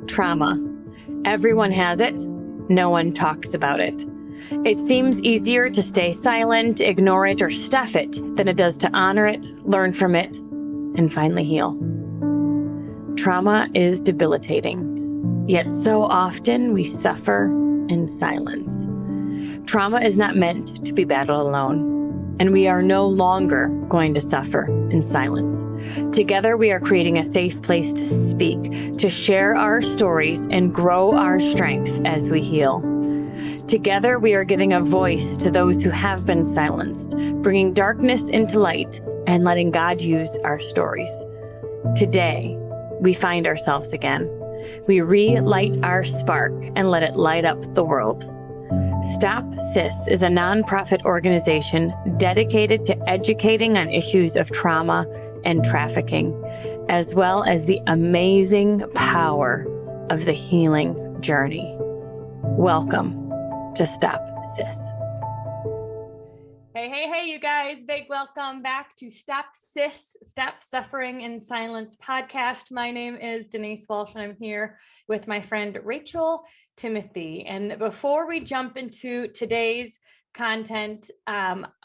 Trauma. Everyone has it. No one talks about it. It seems easier to stay silent, ignore it, or stuff it than it does to honor it, learn from it, and finally heal. Trauma is debilitating, yet so often we suffer in silence. Trauma is not meant to be battled alone, and we are no longer going to suffer in silence. Together, we are creating a safe place to speak, to share our stories and grow our strength as we heal. Together, we are giving a voice to those who have been silenced, bringing darkness into light and letting God use our stories. Today, we find ourselves again. We relight our spark and let it light up the world. Stop Sis is a nonprofit organization dedicated to educating on issues of trauma and trafficking, as well as the amazing power of the healing journey. Welcome to Stop Sis. Hey, you guys. Big welcome back to Stop Sis, Stop Suffering in Silence podcast. My name is Denise Walsh, and I'm here with my friend Rachel Timothy. And before we jump into today's content,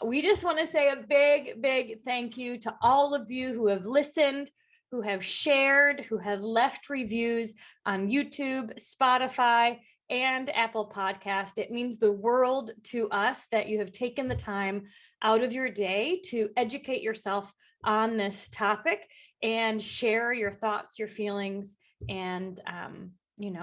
we just want to say a big thank you to all of you who have listened, who have shared, who have left reviews on YouTube, Spotify, and Apple Podcast. It means the world to us that you have taken the time out of your day to educate yourself on this topic and share your thoughts, your feelings, and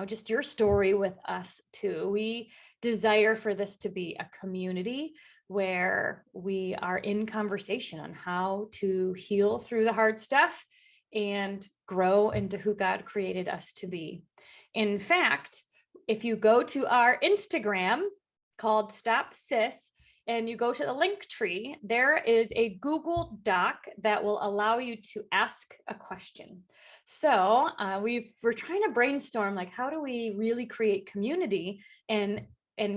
just your story with us too. We desire for this to be a community where we are in conversation on how to heal through the hard stuff and grow into who God created us to be. In fact, if you go to our Instagram called Stop Sis and you go to the link tree, there is a Google Doc that will allow you to ask a question. So we're trying to brainstorm, like, how do we really create community and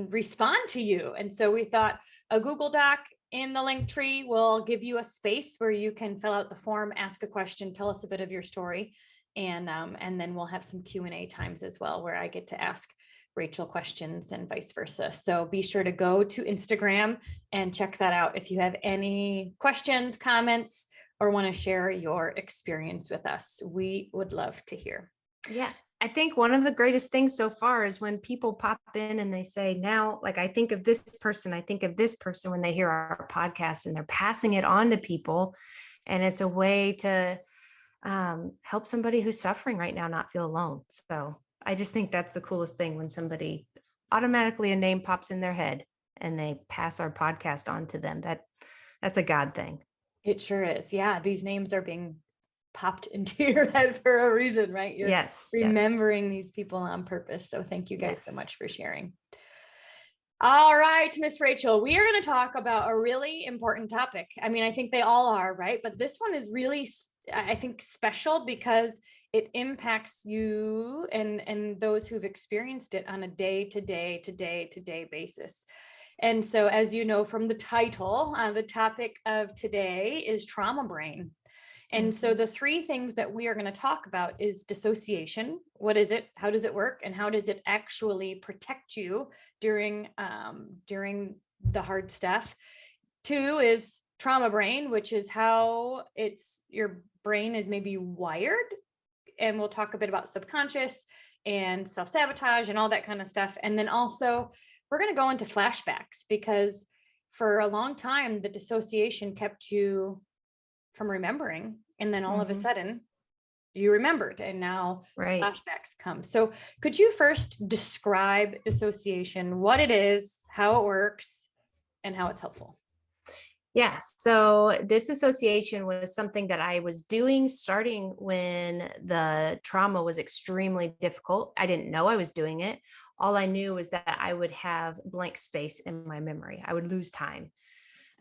respond to you? And so we thought a Google Doc in the link tree will give you a space where you can fill out the form, ask a question, tell us a bit of your story. And then we'll have some Q&A times as well, where I get to ask Rachel questions and vice versa. So be sure to go to Instagram and check that out if you have any questions, comments, or want to share your experience with us. We would love to hear. Yeah. I think one of the greatest things so far is when people pop in and they say, now, like, I think of this person when they hear our podcast, and they're passing it on to people. And it's a way to help somebody who's suffering right now not feel alone. So I just think that's the coolest thing, when somebody automatically, a name pops in their head and they pass our podcast on to them. That's a God thing. It sure is. Yeah. These names are being popped into your head for a reason, right? You're remembering these people on purpose. So thank you guys so much for sharing. All right, Miss Rachel, we are going to talk about a really important topic. I mean, I think they all are, right? But this one is really, I think, special because it impacts you and those who've experienced it on a day-to-day basis. And so, as you know from the title, the topic of today is trauma brain. And so the three things that we are going to talk about is dissociation. What is it? How does it work? And how does it actually protect you during the hard stuff? 2 is trauma brain, which is how your brain is maybe wired. And we'll talk a bit about subconscious and self-sabotage and all that kind of stuff. And then also we're going to go into flashbacks, because for a long time, the dissociation kept you from remembering. And then all of a sudden you remembered, and now flashbacks come. So could you first describe dissociation, what it is, how it works, and how it's helpful? Yes. So dissociation was something that I was doing starting when the trauma was extremely difficult. I didn't know I was doing it. All I knew was that I would have blank space in my memory. I would lose time.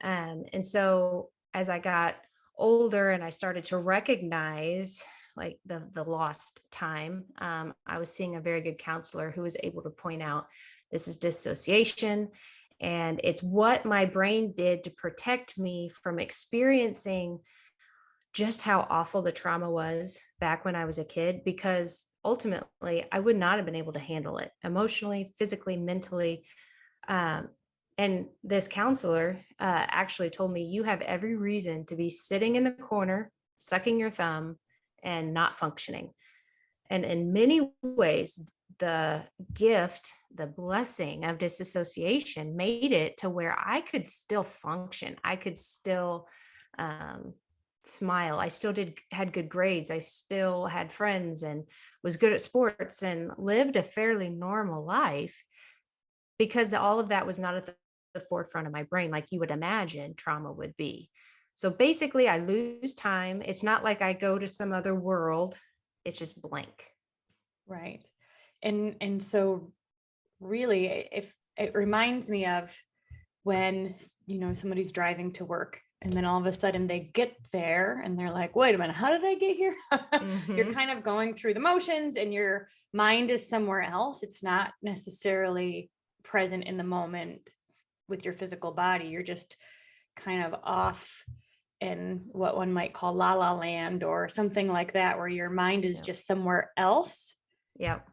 And so as I got older and I started to recognize like the lost time, I was seeing a very good counselor who was able to point out this is dissociation. And it's what my brain did to protect me from experiencing just how awful the trauma was back when I was a kid, because ultimately I would not have been able to handle it emotionally, physically, mentally. Um, and this counselor actually told me, you have every reason to be sitting in the corner, sucking your thumb, and not functioning. And in many ways, the gift, the blessing of disassociation made it to where I could still function. I could still um, smile. I still had good grades. I still had friends and was good at sports and lived a fairly normal life, because all of that was not at the forefront of my brain like you would imagine trauma would be. So basically, I lose time. It's not like I go to some other world. It's just blank. Right. And so really, if it reminds me of when, somebody's driving to work and then all of a sudden they get there and they're like, wait a minute, how did I get here? You're Mm-hmm. kind of going through the motions and your mind is somewhere else. It's not necessarily present in the moment with your physical body. You're just kind of off in what one might call la la land or something like that, where your mind is Yeah. just somewhere else. Yep.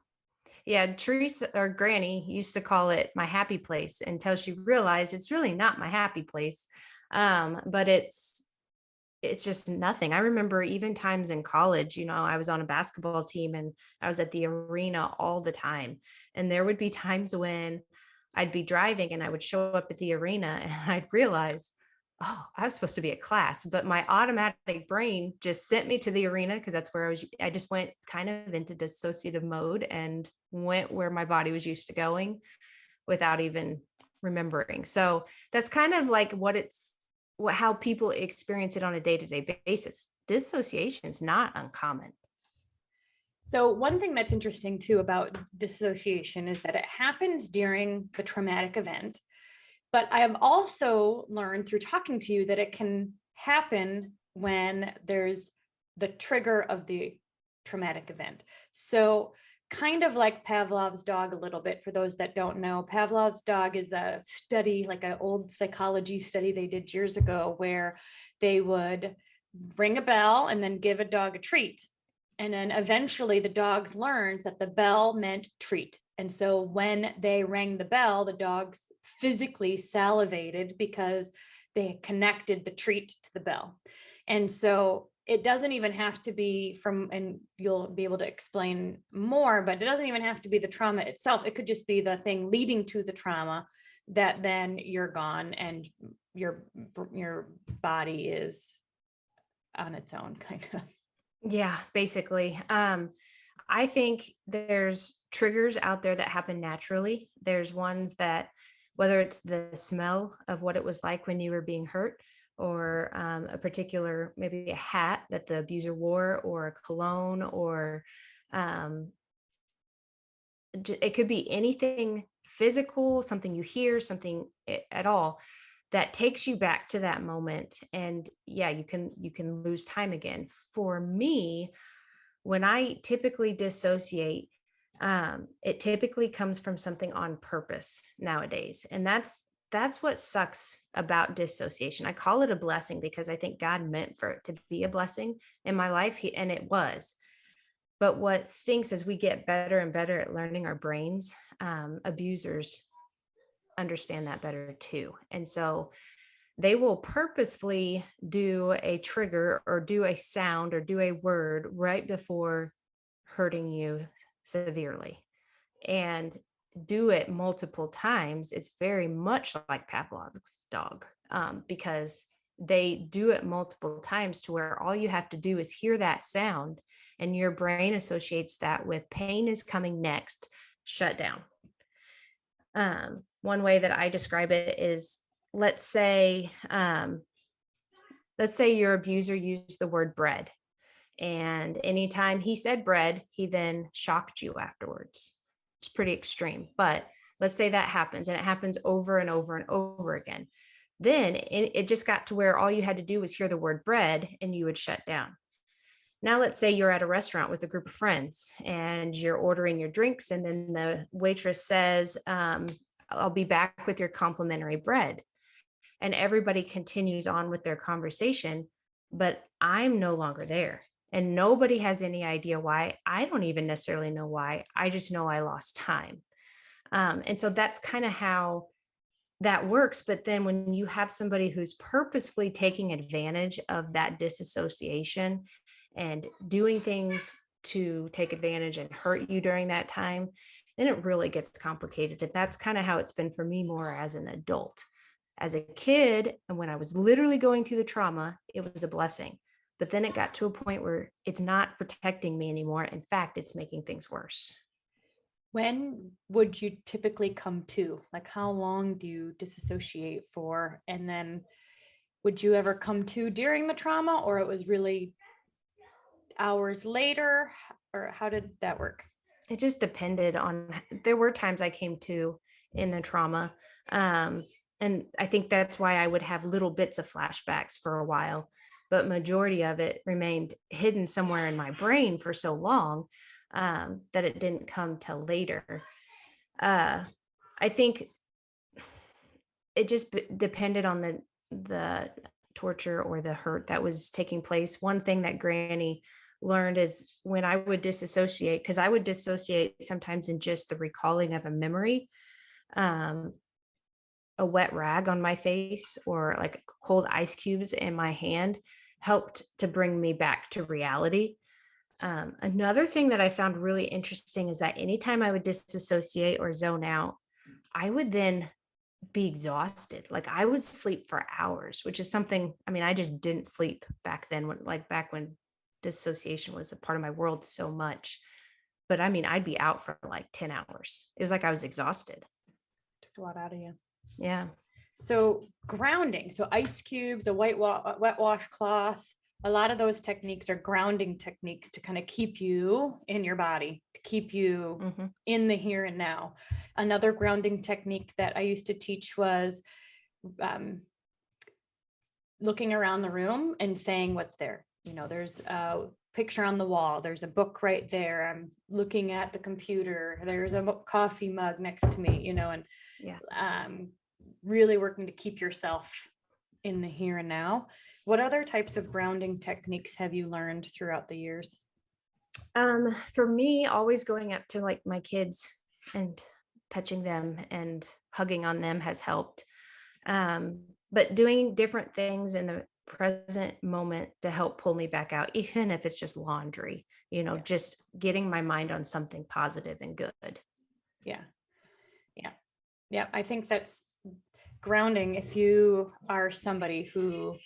Yeah. Teresa or Granny used to call it my happy place until she realized it's really not my happy place. But it's just nothing. I remember even times in college, I was on a basketball team and I was at the arena all the time. And there would be times when I'd be driving and I would show up at the arena and I'd realize, oh, I was supposed to be at class, but my automatic brain just sent me to the arena because that's where I just went kind of into dissociative mode and went where my body was used to going without even remembering. So that's kind of like how people experience it on a day-to-day basis. Dissociation is not uncommon. So one thing that's interesting too about dissociation is that it happens during the traumatic event. But I have also learned through talking to you that it can happen when there's the trigger of the traumatic event. So kind of like Pavlov's dog a little bit, for those that don't know, Pavlov's dog is a study, like an old psychology study they did years ago, where they would ring a bell and then give a dog a treat. And then eventually the dogs learned that the bell meant treat. And so when they rang the bell, the dogs physically salivated because they connected the treat to the bell. And so it doesn't even have to be from, and you'll be able to explain more, but it doesn't even have to be the trauma itself. It could just be the thing leading to the trauma that then you're gone and your body is on its own, kind of. Yeah, basically. I think there's triggers out there that happen naturally. There's ones that, whether it's the smell of what it was like when you were being hurt, or a particular, maybe a hat that the abuser wore, or a cologne, or um, it could be anything physical, something you hear, something at all that takes you back to that moment. And yeah, you can lose time again. For me, when I typically dissociate, it typically comes from something on purpose nowadays. And that's what sucks about dissociation. I call it a blessing because I think God meant for it to be a blessing in my life, and it was. But what stinks is we get better and better at learning our brains. Abusers understand that better too. And so they will purposefully do a trigger or do a sound or do a word right before hurting you severely, and do it multiple times. It's very much like Pavlov's dog, because they do it multiple times to where all you have to do is hear that sound and your brain associates that with pain is coming next, shut down. One way that I describe it is, let's say your abuser used the word bread, and anytime he said bread, he then shocked you afterwards. It's pretty extreme, but let's say that happens, and it happens over and over and over again. Then it just got to where all you had to do was hear the word bread and you would shut down. Now, let's say you're at a restaurant with a group of friends and you're ordering your drinks, and then the waitress says, I'll be back with your complimentary bread. And everybody continues on with their conversation. but I'm no longer there. And nobody has any idea why. I don't even necessarily know why. I just know I lost time. And so that's kind of how that works. But then when you have somebody who's purposefully taking advantage of that disassociation and doing things to take advantage and hurt you during that time, then it really gets complicated. And that's kind of how it's been for me more as an adult. As a kid, and when I was literally going through the trauma, it was a blessing. But then it got to a point where it's not protecting me anymore. In fact, it's making things worse. When would you typically come to? Like, how long do you disassociate for? And then would you ever come to during the trauma, or it was really hours later? Or how did that work? It just depended on, there were times I came to in the trauma. And I think that's why I would have little bits of flashbacks for a while, but majority of it remained hidden somewhere in my brain for so long that it didn't come till later. I think it just depended on the torture or the hurt that was taking place. One thing that Granny learned is when I would disassociate, because I would dissociate sometimes in just the recalling of a memory, a wet rag on my face or like cold ice cubes in my hand helped to bring me back to reality. Another thing that I found really interesting is that anytime I would disassociate or zone out, I would then be exhausted. Like I would sleep for hours, which is something, I mean, I just didn't sleep back then, back when dissociation was a part of my world so much. But I mean, I'd be out for like 10 hours. It was like I was exhausted. Took a lot out of you. Yeah. So grounding, so ice cubes, a wet washcloth, a lot of those techniques are grounding techniques to kind of keep you in your body, to keep you in the here and now. Another grounding technique that I used to teach was looking around the room and saying what's there. You know, there's a picture on the wall. There's a book right there. I'm looking at the computer. There's a coffee mug next to me, you know, and really working to keep yourself in the here and now. What other types of grounding techniques have you learned throughout the years? For me, always going up to like my kids and touching them and hugging on them has helped. But doing different things in the present moment to help pull me back out, even if it's just laundry, you know, just getting my mind on something positive and good. Yeah. I think that's grounding. If you are somebody who,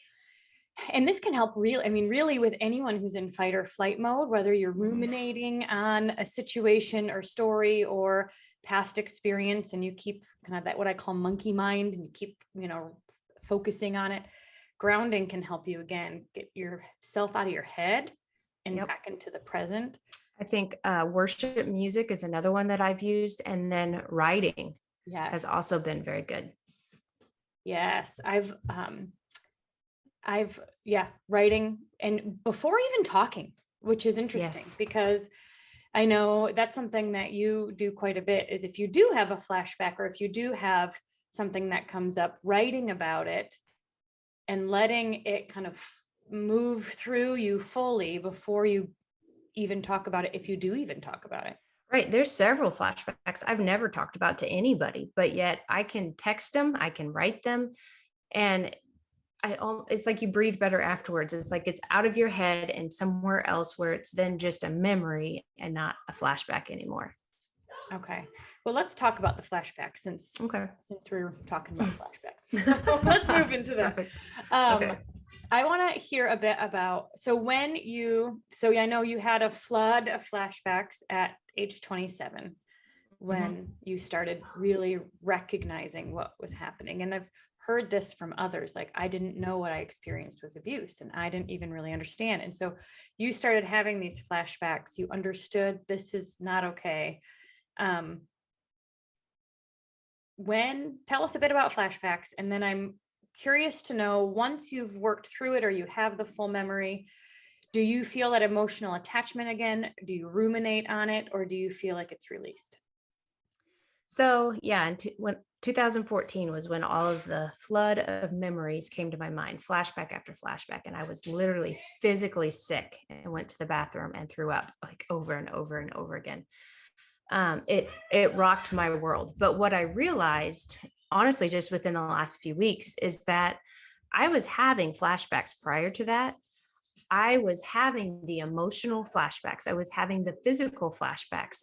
and this can help really with anyone who's in fight or flight mode, whether you're ruminating on a situation or story or past experience, and you keep kind of that, what I call monkey mind, and you keep, you know, focusing on it. Grounding can help you again, get yourself out of your head and back into the present. I think worship music is another one that I've used. And then writing has also been very good. Yes. Writing, and before even talking, which is interesting because I know that's something that you do quite a bit, is if you do have a flashback or if you do have something that comes up, writing about it and letting it kind of move through you fully before you even talk about it, if you do even talk about it. Right. There's several flashbacks I've never talked about to anybody, but yet I can text them, I can write them, and it's like you breathe better afterwards. It's like it's out of your head and somewhere else where it's then just a memory and not a flashback anymore. Okay. Well, let's talk about the flashback since we're talking about flashbacks. Let's move into that. Okay. I want to hear a bit about, so I know you had a flood of flashbacks at age 27 when you started really recognizing what was happening. And I've heard this from others, like, I didn't know what I experienced was abuse and I didn't even really understand. And so you started having these flashbacks, you understood this is not okay. Tell us a bit about flashbacks, and then I'm curious to know, once you've worked through it or you have the full memory, do you feel that emotional attachment again? Do you ruminate on it, or do you feel like it's released? So yeah, when 2014 was when all of the flood of memories came to my mind, flashback after flashback. And I was literally physically sick and went to the bathroom and threw up like over and over and over again. It rocked my world. But what I realized, honestly, just within the last few weeks, is that I was having flashbacks prior to that. I was having the emotional flashbacks. I was having the physical flashbacks.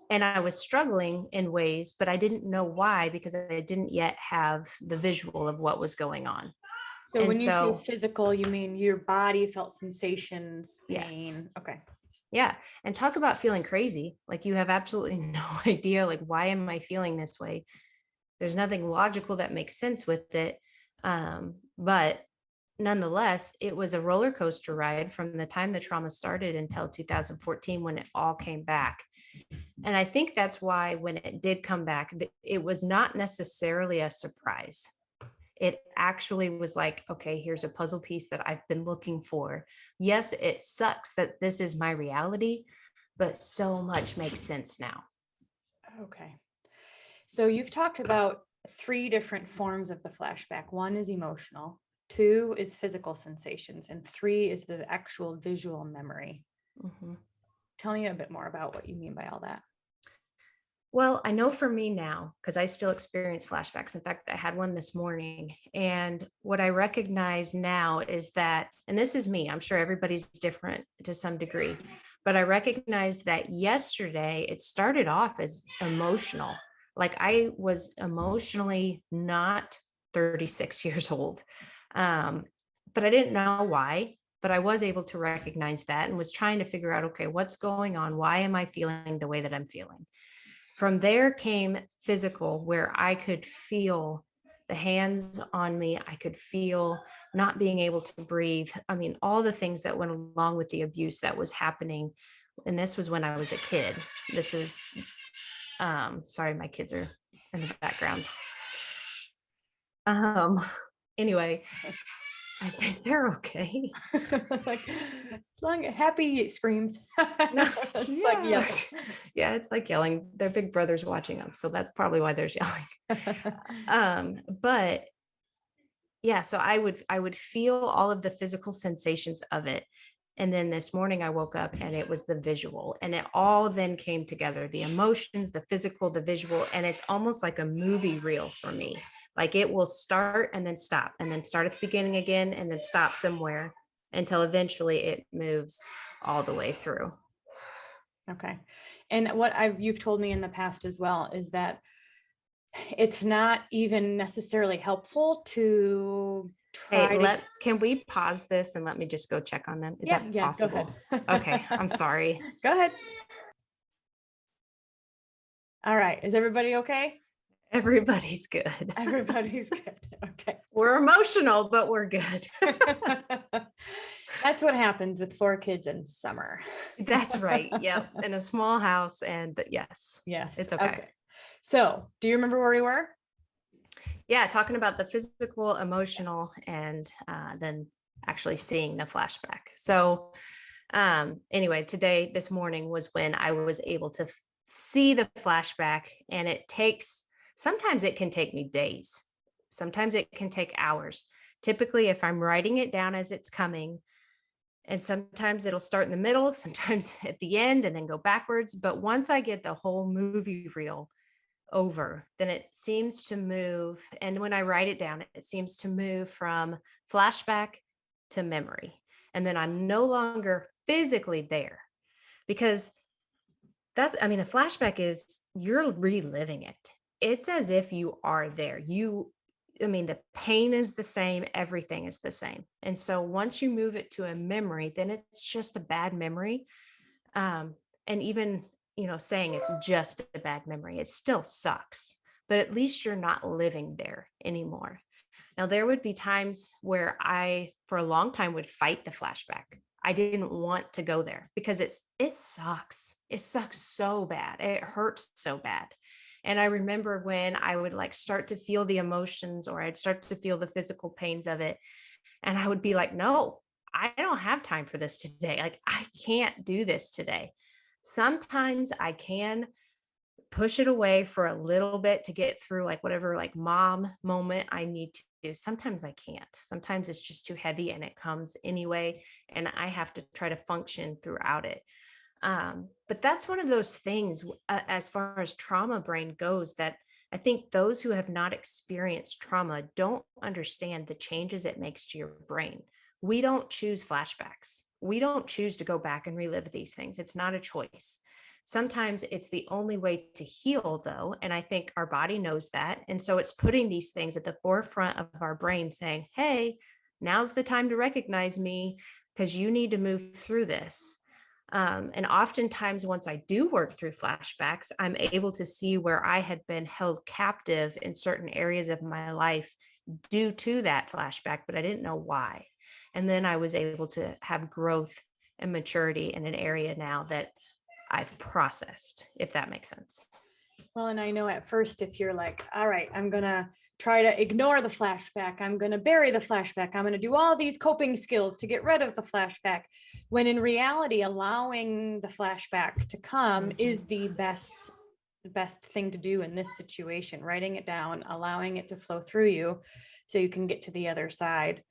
And I was struggling in ways, but I didn't know why, because I didn't yet have the visual of what was going on. So And when you so, say physical, you mean your body felt sensations, yes. pain. Okay. Yeah. And talk about feeling crazy. Like you have absolutely no idea, like, why am I feeling this way? There's nothing logical that makes sense with it. But nonetheless, it was a roller coaster ride from the time the trauma started until 2014 when it all came back. And I think that's why when it did come back, it was not necessarily a surprise. It actually was like, okay, here's a puzzle piece that I've been looking for. Yes, it sucks that this is my reality, but so much makes sense now. Okay. So you've talked about 3 different forms of the flashback. 1 is emotional, 2 is physical sensations, and 3 is the actual visual memory. Mm-hmm. Tell me a bit more about what you mean by all that. Well, I know for me now, because I still experience flashbacks. In fact, I had one this morning. And what I recognize now is that, and this is me, I'm sure everybody's different to some degree, but I recognize that yesterday it started off as emotional. Like I was emotionally not 36 years old. But I didn't know why. But I was able to recognize that and was trying to figure out, okay, what's going on? Why am I feeling the way that I'm feeling? From there came physical, where I could feel the hands on me. I could feel not being able to breathe. I mean, all the things that went along with the abuse that was happening. And this was when I was a kid. This is, sorry, my kids are in the background. Anyway, I think they're okay. Like, as long happy screams. No, It's like yelling. Yeah, it's like yelling. Their big brother's watching them, so that's probably why they're yelling. But yeah, so I would feel all of the physical sensations of it. And then this morning I woke up and it was the visual, and it all then came together, the emotions, the physical, the visual, and it's almost like a movie reel for me. Like it will start and then stop and then start at the beginning again and then stop somewhere until eventually it moves all the way through. Okay. And what you've told me in the past as well is that it's not even necessarily helpful to try can we pause this and let me just go check on them? Is that possible? Go ahead. Okay, I'm sorry. Go ahead. All right. Is everybody okay? Everybody's good. Everybody's good. Okay. We're emotional, but we're good. That's what happens with 4 kids in summer. That's right. Yep. In a small house. And yes. Yes. It's okay. So do you remember where we were? Yeah. Talking about the physical, emotional, and then actually seeing the flashback. So anyway, this morning was when I was able to see the flashback, and sometimes it can take me days. Sometimes it can take hours. Typically, if I'm writing it down as it's coming, and sometimes it'll start in the middle, sometimes at the end, and then go backwards. But once I get the whole movie reel over, then it seems to move. And when I write it down, it seems to move from flashback to memory. And then I'm no longer physically there, because a flashback is you're reliving it. It's as if you are there. The pain is the same, everything is the same. And so once you move it to a memory, then it's just a bad memory. And even, saying it's just a bad memory, it still sucks, but at least you're not living there anymore. Now, there would be times where I, for a long time, would fight the flashback. I didn't want to go there because it sucks. It sucks so bad. It hurts so bad. And I remember when I would start to feel the emotions, or I'd start to feel the physical pains of it. And I would be like, no, I don't have time for this today. I can't do this today. Sometimes I can, push it away for a little bit to get through like whatever like mom moment I need to do. Sometimes I can't. Sometimes it's just too heavy and it comes anyway, and I have to try to function throughout it. But that's one of those things as far as trauma brain goes, that I think those who have not experienced trauma don't understand the changes it makes to your brain. We don't choose flashbacks. We don't choose to go back and relive these things. It's not a choice. Sometimes it's the only way to heal, though. And I think our body knows that. And so it's putting these things at the forefront of our brain saying, hey, now's the time to recognize me because you need to move through this. And oftentimes, once I do work through flashbacks, I'm able to see where I had been held captive in certain areas of my life due to that flashback, but I didn't know why. And then I was able to have growth and maturity in an area now that I've processed, if that makes sense. Well, and I know at first, if you're like, all right, I'm going to try to ignore the flashback, I'm going to bury the flashback, I'm going to do all these coping skills to get rid of the flashback, when in reality, allowing the flashback to come is the best thing to do in this situation. Writing it down, allowing it to flow through you so you can get to the other side.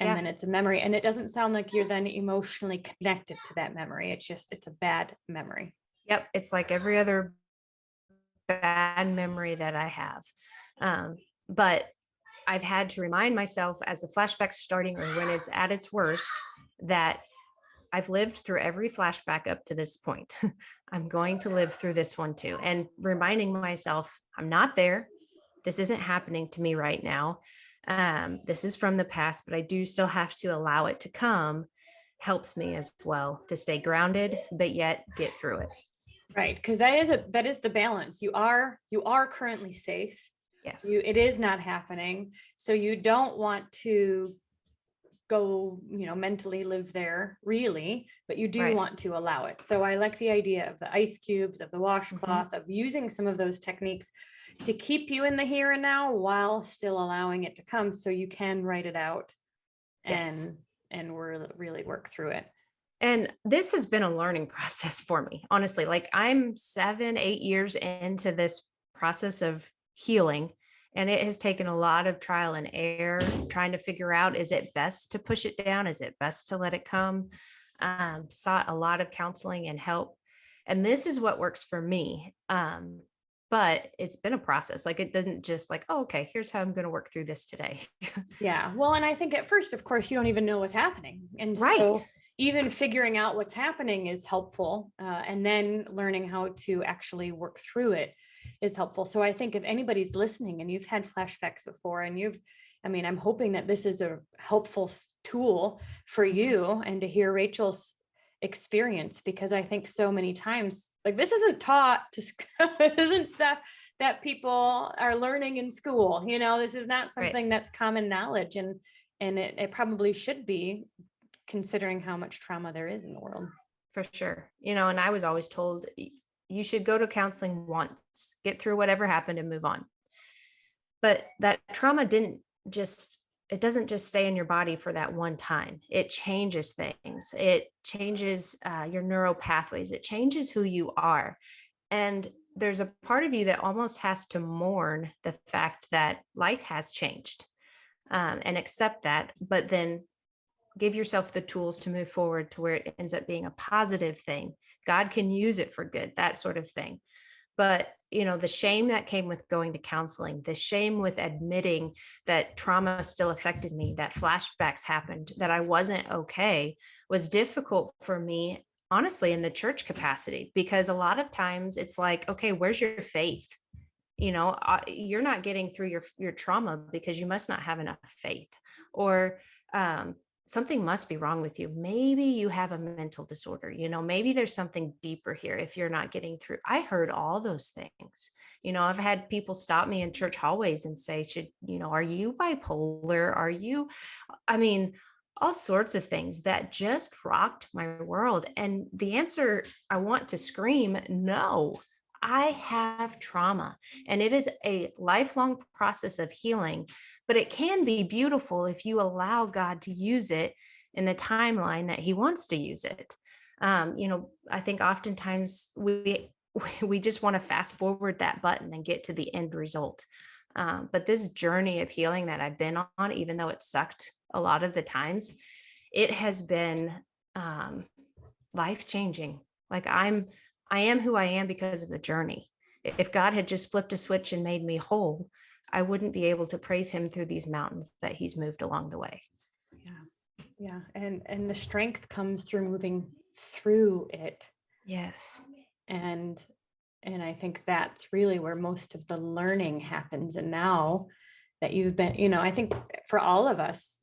And then it's a memory, and it doesn't sound like you're then emotionally connected to that memory. It's a bad memory. Yep. It's like every other bad memory that I have. But I've had to remind myself as the flashback's starting or when it's at its worst, that I've lived through every flashback up to this point. I'm going to live through this one too. And reminding myself, I'm not there. This isn't happening to me right now. This is from the past, but I do still have to allow it to come. Helps me as well to stay grounded, but yet get through it. Right. Because that is the balance. You are currently safe. Yes. It is not happening. So you don't want to go, mentally live there really, but you do want to allow it. So I like the idea of the ice cubes, of the washcloth, of using some of those techniques to keep you in the here and now while still allowing it to come, so you can write it out and really work through it. And this has been a learning process for me, honestly. Like I'm 7-8 years into this process of healing, and it has taken a lot of trial and error, trying to figure out, is it best to push it down? Is it best to let it come? Sought a lot of counseling and help. And this is what works for me. But it's been a process. Like it doesn't just like, oh, okay, here's how I'm going to work through this today. Yeah. Well, and I think at first, of course, you don't even know what's happening. And so even figuring out what's happening is helpful. And then learning how to actually work through it is helpful. So I think if anybody's listening and you've had flashbacks before and I'm hoping that this is a helpful tool for you and to hear Rachel's experience, because I think so many times, like, this isn't taught to this isn't stuff that people are learning in school. This is not something that's common knowledge, and it probably should be, considering how much trauma there is in the world. For sure. And I was always told you should go to counseling once, get through whatever happened and move on. But that trauma it doesn't just stay in your body for that one time. It changes things. It changes your neural pathways. It changes who you are. And there's a part of you that almost has to mourn the fact that life has changed, and accept that, but then give yourself the tools to move forward to where it ends up being a positive thing. God can use it for good, that sort of thing. But, the shame that came with going to counseling, the shame with admitting that trauma still affected me, that flashbacks happened, that I wasn't okay, was difficult for me, honestly, in the church capacity, because a lot of times it's like, okay, where's your faith? You're not getting through your trauma because you must not have enough faith, or something must be wrong with you. Maybe you have a mental disorder, maybe there's something deeper here if you're not getting through. I heard all those things. I've had people stop me in church hallways and say, are you bipolar? Are you, all sorts of things that just rocked my world. And the answer, I want to scream, no. I have trauma, and it is a lifelong process of healing, but it can be beautiful if you allow God to use it in the timeline that he wants to use it. I think oftentimes we we just want to fast forward that button and get to the end result. But this journey of healing that I've been on, even though it sucked a lot of the times, it has been life-changing. Like I am who I am because of the journey. If God had just flipped a switch and made me whole, I wouldn't be able to praise him through these mountains that he's moved along the way. Yeah. Yeah. And the strength comes through moving through it. Yes. And I think that's really where most of the learning happens. And now that you've been, I think for all of us,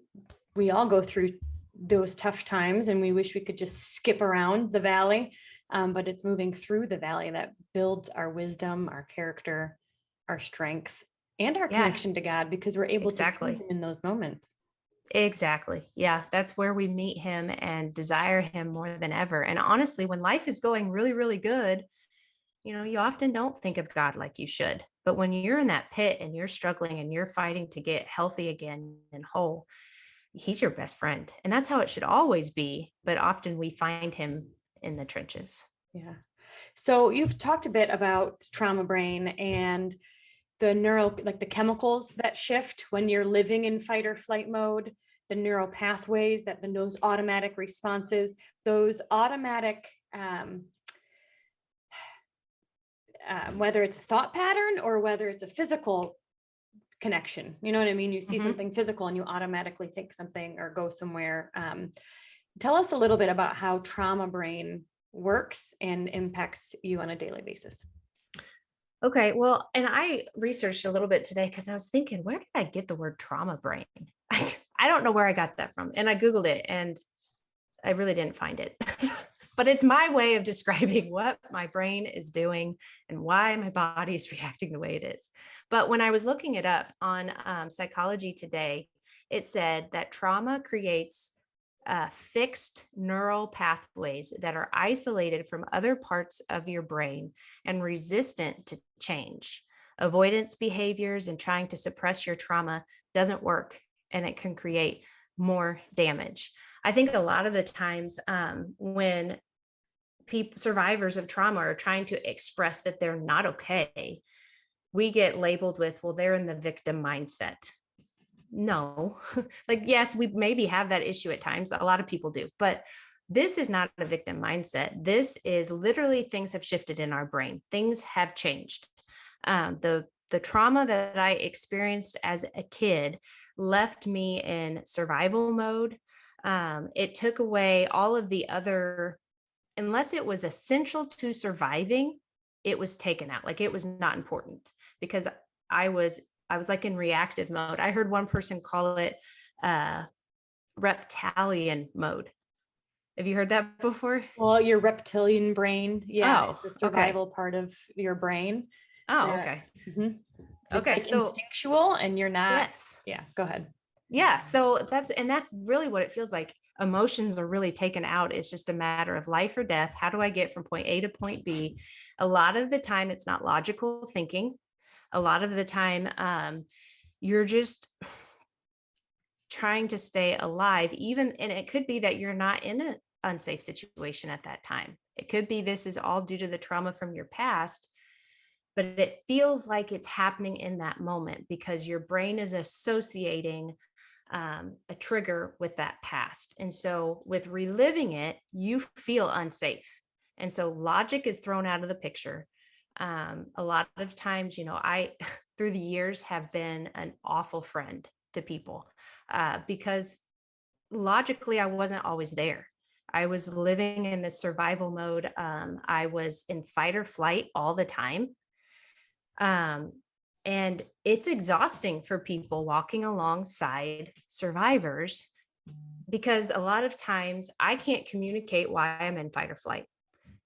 we all go through those tough times and we wish we could just skip around the valley. But it's moving through the valley that builds our wisdom, our character, our strength, and our connection to God, because we're able to see him in those moments. Exactly. Yeah. That's where we meet him and desire him more than ever. And honestly, when life is going really, really good, you often don't think of God like you should. But when you're in that pit and you're struggling and you're fighting to get healthy again and whole, he's your best friend. And that's how it should always be. But often we find him in the trenches. Yeah. So you've talked a bit about trauma brain and the the chemicals that shift when you're living in fight or flight mode, the neural pathways those automatic responses, those automatic, whether it's a thought pattern or whether it's a physical connection, you know what I mean? You see something physical and you automatically think something or go somewhere. Tell us a little bit about how trauma brain works and impacts you on a daily basis. Okay, well, and I researched a little bit today because I was thinking, where did I get the word trauma brain? I don't know where I got that from. And I Googled it and I really didn't find it. But it's my way of describing what my brain is doing and why my body is reacting the way it is. But when I was looking it up on Psychology Today, it said that trauma creates fixed neural pathways that are isolated from other parts of your brain and resistant to change. Avoidance behaviors and trying to suppress your trauma doesn't work, and it can create more damage. I think a lot of the times when survivors of trauma are trying to express that they're not okay, we get labeled with, well, they're in the victim mindset. No, like, yes, we maybe have that issue at times. A lot of people do, but this is not a victim mindset. This is literally things have shifted in our brain. Things have changed. The trauma that I experienced as a kid left me in survival mode. It took away all of the other, unless it was essential to surviving, it was taken out. Like it was not important because I was like in reactive mode. I heard one person call it reptilian mode. Have you heard that before? Well, your reptilian brain, it's the survival part of your brain. Okay. Mm-hmm. Okay, like so instinctual, and you're not. Yes. Yeah, go ahead. Yeah, so that's really what it feels like. Emotions are really taken out. It's just a matter of life or death. How do I get from point A to point B? A lot of the time, it's not logical thinking. A lot of the time, you're just trying to stay alive, and it could be that you're not in an unsafe situation at that time. It could be this is all due to the trauma from your past, but it feels like it's happening in that moment because your brain is associating a trigger with that past. And so with reliving it, you feel unsafe. And so logic is thrown out of the picture. A lot of times, I, through the years, have been an awful friend to people because logically, I wasn't always there. I was living in this survival mode. I was in fight or flight all the time. And it's exhausting for people walking alongside survivors because a lot of times I can't communicate why I'm in fight or flight.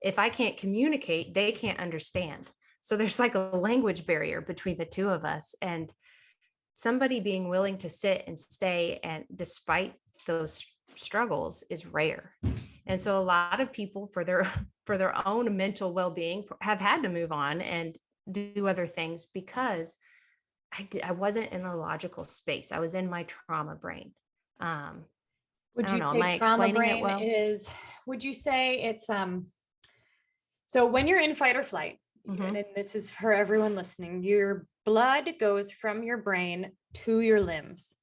If I can't communicate, they can't understand. So there's like a language barrier between the two of us, and somebody being willing to sit and stay and despite those struggles is rare. And so a lot of people for their own mental well-being have had to move on and do other things because I wasn't in a logical space. I was in my trauma brain. Would you say trauma brain is, would you say it's So when you're in fight or flight, Mhm. and this is for everyone listening, your blood goes from your brain to your limbs.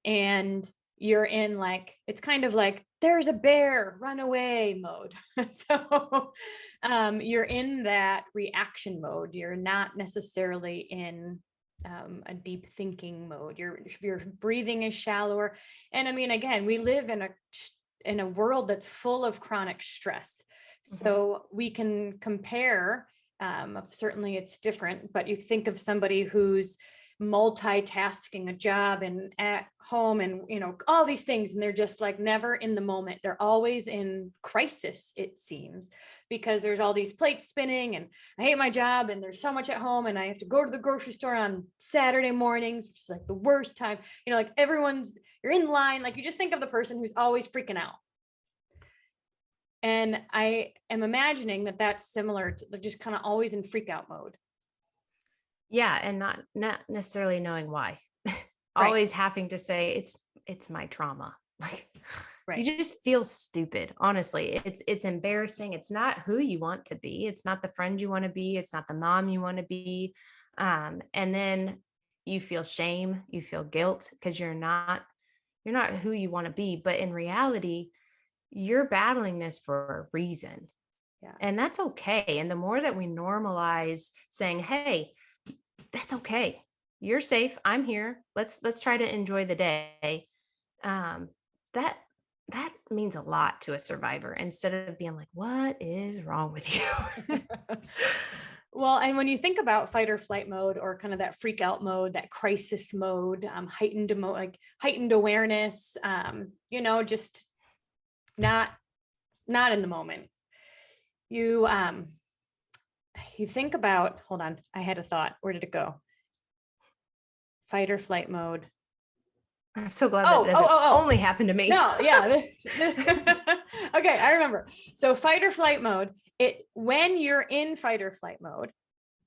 And you're in like, it's kind of like, there's a bear, run away mode. So you're in that reaction mode. You're not necessarily in a deep thinking mode. Your breathing is shallower. And I mean, again, we live in a world that's full of chronic stress. So we can compare, certainly it's different, but you think of somebody who's multitasking a job and at home and, you know, all these things, and they're just like never in the moment. They're always in crisis, it seems, because there's all these plates spinning and I hate my job and there's so much at home and I have to go to the grocery store on Saturday mornings, which is like the worst time, you know, like you're in line, like you just think of the person who's always freaking out. And I am imagining that that's similar to, they're just kind of always in freak out mode. Yeah, and not necessarily knowing why. Right. Always having to say it's my trauma. Like Right. you just feel stupid. Honestly, it's embarrassing. It's not who you want to be. It's not the friend you want to be. It's not the mom you want to be. And then you feel shame, you feel guilt because you're not who you want to be. But in reality, you're battling this for a reason. Yeah. And that's okay. And the more that we normalize saying, hey, that's okay. You're safe. I'm here. Let's try to enjoy the day. That means a lot to a survivor instead of being like, what is wrong with you? Well, and when you think about fight or flight mode, or kind of that freak out mode, that crisis mode, heightened awareness, you know, just not in the moment. You think about, hold on, I had a thought. Where did it go? Fight or flight mode. I'm so glad that doesn't only happen to me. No, yeah. Okay, I remember. So fight or flight mode, when you're in fight or flight mode,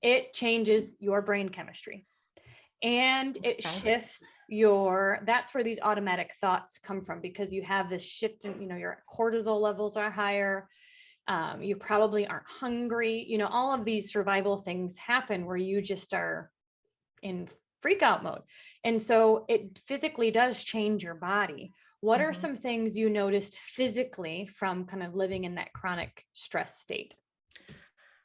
it changes your brain chemistry. And it shifts that's where these automatic thoughts come from, because you have this shift in, you know, your cortisol levels are higher. You probably aren't hungry. You know, all of these survival things happen where you just are in freak out mode. And so it physically does change your body. What are some things you noticed physically from kind of living in that chronic stress state?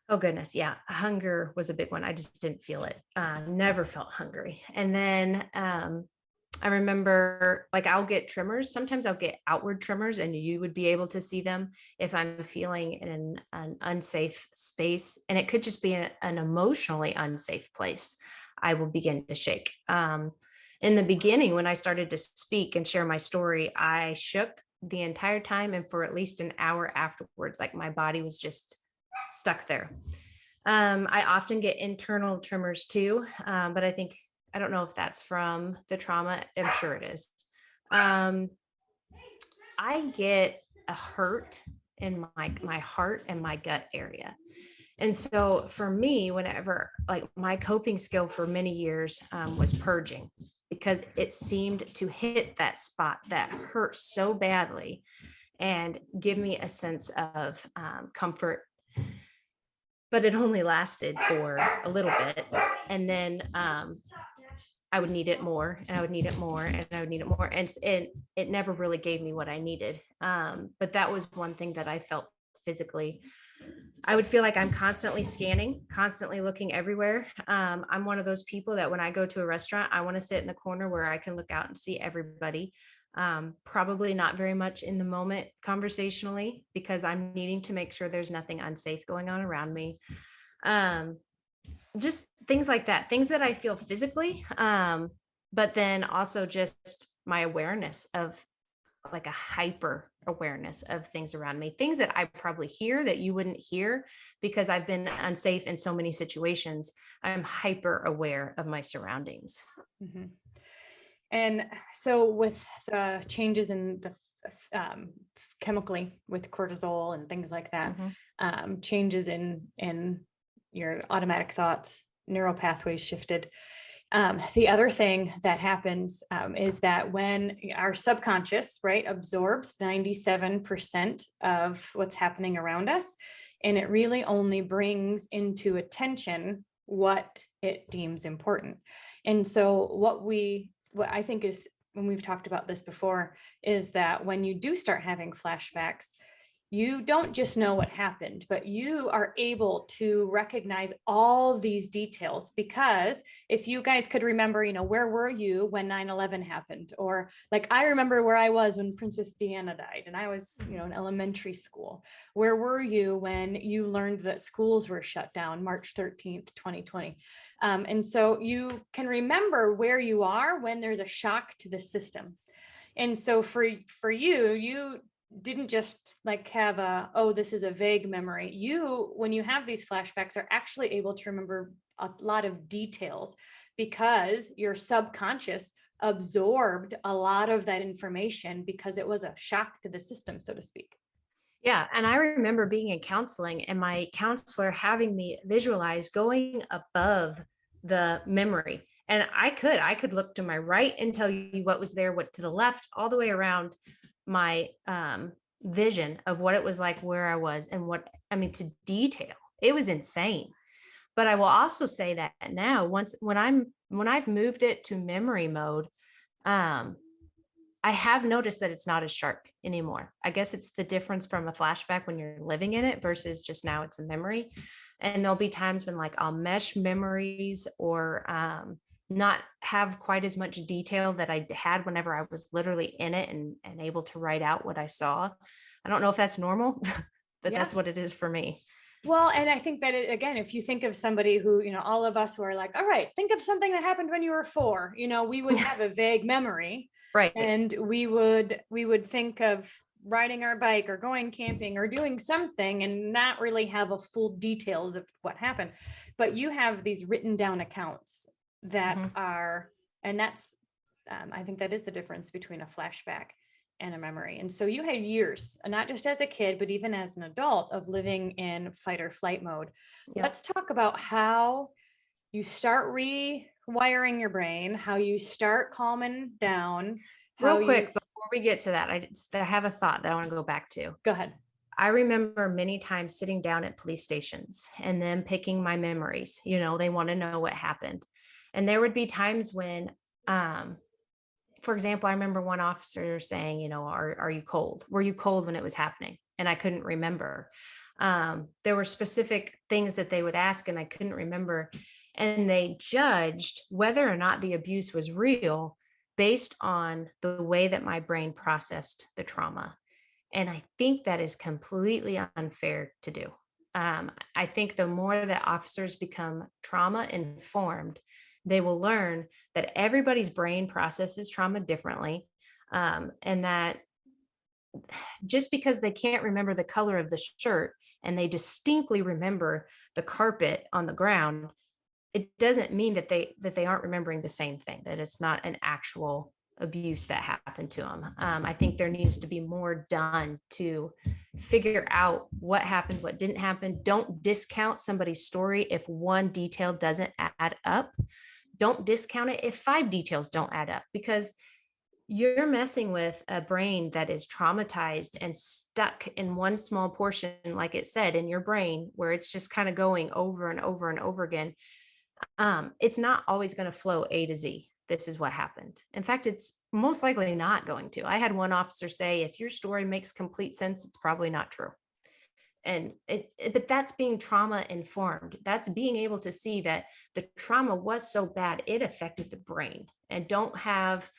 Oh goodness. Yeah. Hunger was a big one. I just didn't feel it. Never felt hungry. And then I remember, like, I'll get tremors. Sometimes I'll get outward tremors and you would be able to see them if I'm feeling in an unsafe space. And it could just be an emotionally unsafe place. I will begin to shake. In the beginning, when I started to speak and share my story, I shook the entire time. And for at least an hour afterwards, like my body was just stuck there. I often get internal tremors too, but I don't know if that's from the trauma. I'm sure it is. I get a hurt in my heart and my gut area. And so for me, whenever, like, my coping skill for many years was purging, because it seemed to hit that spot that hurt so badly and give me a sense of comfort. But it only lasted for a little bit. And then I would need it more, and I would need it more, and I would need it more. And it never really gave me what I needed. But that was one thing that I felt physically. I would feel like I'm constantly scanning, constantly looking everywhere. I'm one of those people that when I go to a restaurant, I want to sit in the corner where I can look out and see everybody. Probably not very much in the moment conversationally, because I'm needing to make sure there's nothing unsafe going on around me. Just things like that, things that I feel physically, but then also just my awareness of, like, a hyper awareness of things around me, things that I probably hear that you wouldn't hear because I've been unsafe in so many situations. I'm hyper aware of my surroundings. Mm-hmm. And so with the changes in the chemically with cortisol and things like that, changes in your automatic thoughts, neural pathways shifted. The other thing that happens is that when our subconscious, right, absorbs 97% of what's happening around us, and it really only brings into attention what it deems important. And so what I think is, when we've talked about this before, is that when you do start having flashbacks, you don't just know what happened, but you are able to recognize all these details. Because if you guys could remember, where were you when 9/11 happened? Or like, I remember where I was when Princess Diana died, and I was, in elementary school. Where were you when you learned that schools were shut down March 13th, 2020? And so you can remember where you are when there's a shock to the system. And so for you didn't just like have this is a vague memory. When you have these flashbacks, are actually able to remember a lot of details, because your subconscious absorbed a lot of that information because it was a shock to the system, so to speak. Yeah. And I remember being in counseling and my counselor having me visualize going above the memory. And I could look to my right and tell you what was there, what to the left, all the way around my vision of what it was like, where I was, and to detail. It was insane. But I will also say that now, when I've moved it to memory mode, I have noticed that it's not as sharp anymore. I guess it's the difference from a flashback when you're living in it versus just now it's a memory. And there'll be times when like I'll mesh memories, or not have quite as much detail that I had whenever I was literally in it and able to write out what I saw. I don't know if that's normal, but Yeah. That's what it is for me. Well, and I think that again, if you think of somebody who, all of us who are like, all right, think of something that happened when you were 4, we would have a vague memory, Right. And we would think of riding our bike or going camping or doing something and not really have a full details of what happened. But you have these written down accounts that are, and that's, I think that is the difference between a flashback and a memory. And so you had years, not just as a kid, but even as an adult, of living in fight or flight mode. Yeah. Let's talk about how you start rewiring your brain, how you start calming down. Real quick, before we get to that, I have a thought that I want to go back to. Go ahead. I remember many times sitting down at police stations and then picking my memories. They want to know what happened. And there would be times when, for example, I remember one officer saying, are you cold? Were you cold when it was happening? And I couldn't remember. There were specific things that they would ask and I couldn't remember. And they judged whether or not the abuse was real based on the way that my brain processed the trauma. And I think that is completely unfair to do. I think the more that officers become trauma informed, they will learn that everybody's brain processes trauma differently. And that just because they can't remember the color of the shirt and they distinctly remember the carpet on the ground, it doesn't mean that they aren't remembering the same thing, that it's not an actual abuse that happened to them. I think there needs to be more done to figure out what happened, what didn't happen. Don't discount somebody's story if one detail doesn't add up. Don't discount it if 5 details don't add up, because you're messing with a brain that is traumatized and stuck in one small portion, like it said, in your brain, where it's just kind of going over and over and over again. It's not always going to flow A to Z. This is what happened. In fact, it's most likely not going to. I had one officer say, if your story makes complete sense, it's probably not true. But that's being trauma informed. That's being able to see that the trauma was so bad, it affected the brain, and don't have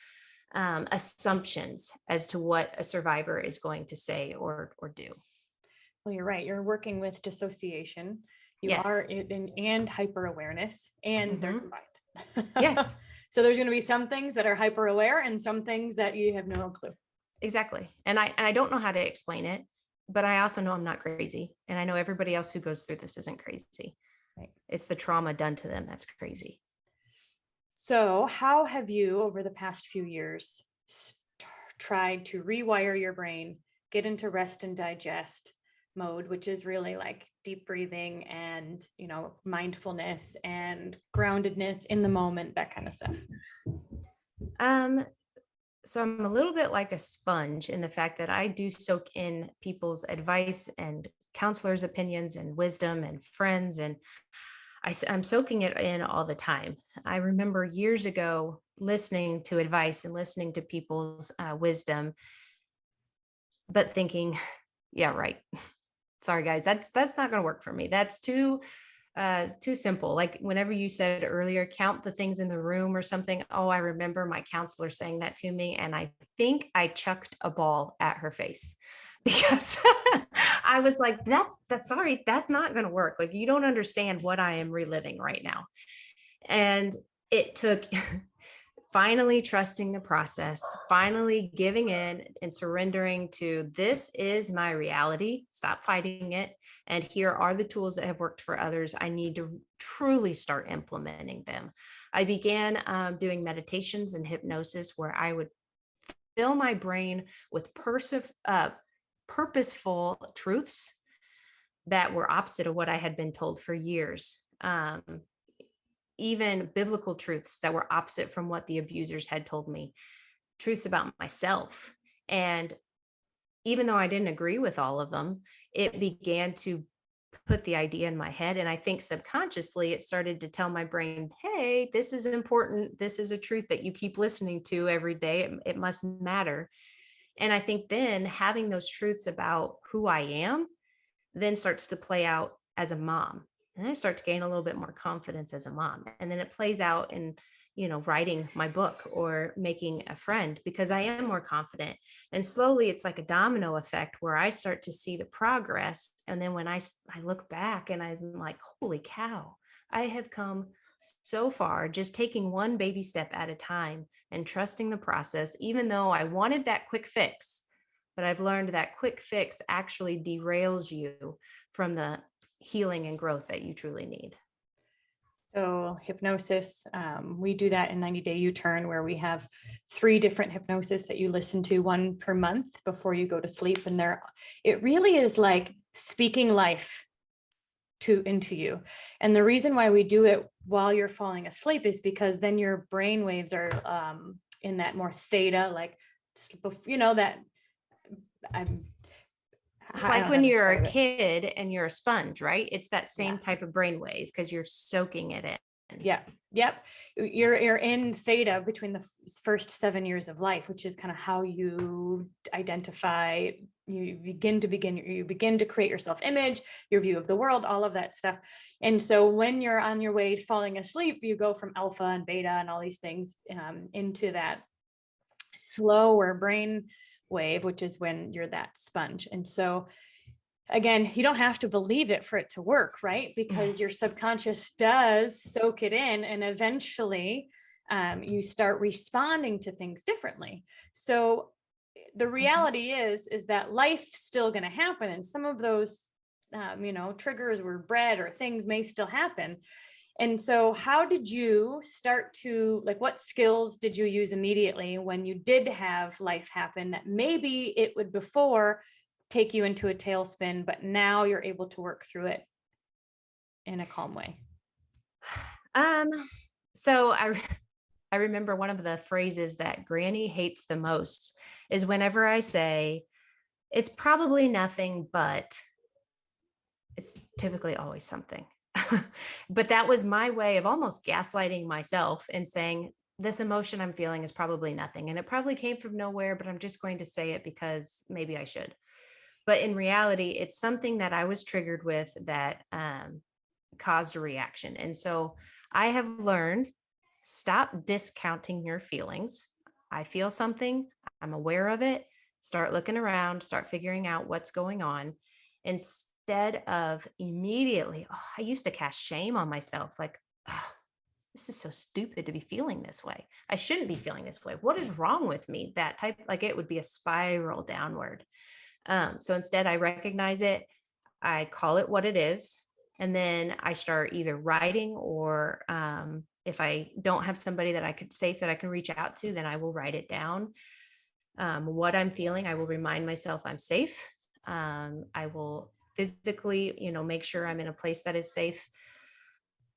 assumptions as to what a survivor is going to say or do. Well, you're right. You're working with dissociation. You are and hyper awareness, and they're combined. Yes. So there's going to be some things that are hyper aware and some things that you have no clue. Exactly. And I don't know how to explain it, but I also know I'm not crazy. And I know everybody else who goes through this isn't crazy. Right. It's the trauma done to them that's crazy. So how have you, over the past few years, tried to rewire your brain, get into rest and digest mode, which is really like deep breathing and, mindfulness and groundedness in the moment, that kind of stuff? So I'm a little bit like a sponge in the fact that I do soak in people's advice and counselors' opinions and wisdom and friends. And I'm soaking it in all the time. I remember years ago listening to advice and listening to people's wisdom, but thinking, yeah, right. Sorry, guys, that's not going to work for me. That's too simple. Like whenever you said earlier, count the things in the room or something. Oh, I remember my counselor saying that to me. And I think I chucked a ball at her face because I was like, that's sorry, that's not going to work. Like, you don't understand what I am reliving right now. And it took finally trusting the process, finally giving in and surrendering to, this is my reality. Stop fighting it. And here are the tools that have worked for others. I need to truly start implementing them. I began doing meditations and hypnosis where I would fill my brain with purposeful truths that were opposite of what I had been told for years. Even biblical truths that were opposite from what the abusers had told me, truths about myself. And even though I didn't agree with all of them, it began to put the idea in my head. And I think subconsciously it started to tell my brain, hey, this is important. This is a truth that you keep listening to every day. It must matter. And I think then having those truths about who I am then starts to play out as a mom. And I start to gain a little bit more confidence as a mom. And then it plays out in, writing my book or making a friend, because I am more confident. And slowly it's like a domino effect where I start to see the progress. And then when I look back and I'm like, holy cow, I have come so far, just taking one baby step at a time and trusting the process, even though I wanted that quick fix. But I've learned that quick fix actually derails you from the healing and growth that you truly need. So hypnosis, we do that in 90 Day U-Turn, where we have 3 different hypnosis that you listen to, 1 per month before you go to sleep. And it really is like speaking life into you. And the reason why we do it while you're falling asleep is because then your brain waves are in that more theta, like, that it's like when you're a kid and you're a sponge, right? It's that same type of brainwave because you're soaking it in. Yeah. Yep. You're in theta between the first 7 years of life, which is kind of how you identify, you begin to create your self-image, your view of the world, all of that stuff. And so when you're on your way falling asleep, you go from alpha and beta and all these things into that slower brain wave, which is when you're that sponge. And so again, you don't have to believe it for it to work, right? Because your subconscious does soak it in, and eventually you start responding to things differently. So the reality is that life's still going to happen, and some of those triggers were bred, or things may still happen. And so how did you start to, what skills did you use immediately when you did have life happen that maybe it would before take you into a tailspin, but now you're able to work through it in a calm way? So I remember one of the phrases that Granny hates the most is whenever I say, it's probably nothing, but it's typically always something. But that was my way of almost gaslighting myself and saying, this emotion I'm feeling is probably nothing. And it probably came from nowhere, but I'm just going to say it because maybe I should. But in reality, it's something that I was triggered with that caused a reaction. And so I have learned, stop discounting your feelings. I feel something, I'm aware of it. Start looking around, start figuring out what's going on. Instead of immediately, I used to cast shame on myself, like, this is so stupid to be feeling this way. I shouldn't be feeling this way. What is wrong with me? That type, like it would be a spiral downward. So instead I recognize it, I call it what it is. And then I start either writing or if I don't have somebody that I could safe that I can reach out to, then I will write it down. What I'm feeling, I will remind myself I'm safe. I will physically, make sure I'm in a place that is safe.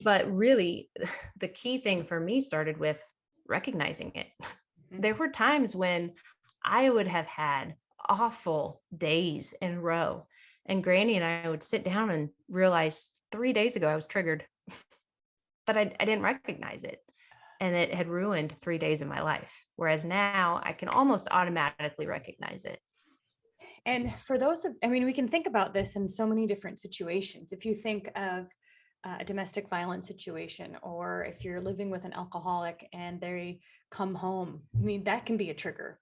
But really, the key thing for me started with recognizing it. Mm-hmm. There were times when I would have had awful days in a row. And Granny and I would sit down and realize 3 days ago I was triggered, but I didn't recognize it. And it had ruined 3 days of my life. Whereas now I can almost automatically recognize it. And for those of, I mean, we can think about this in so many different situations. If you think of a domestic violence situation, or if you're living with an alcoholic and they come home, I mean, that can be a trigger.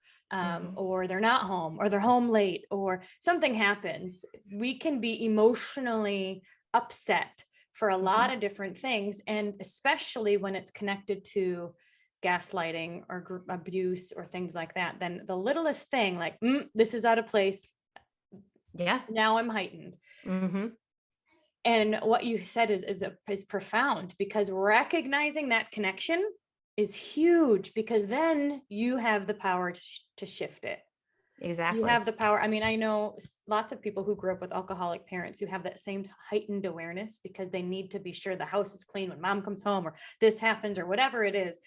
Or they're not home, or they're home late, or something happens. We can be emotionally upset for a lot of different things. And especially when it's connected to gaslighting or group abuse or things like that, then the littlest thing like, this is out of place. Yeah. Now I'm heightened. And what you said is profound, because recognizing that connection is huge, because then you have the power to shift it. Exactly. You have the power. I mean, I know lots of people who grew up with alcoholic parents who have that same heightened awareness, because they need to be sure the house is clean when mom comes home, or this happens, or whatever it is.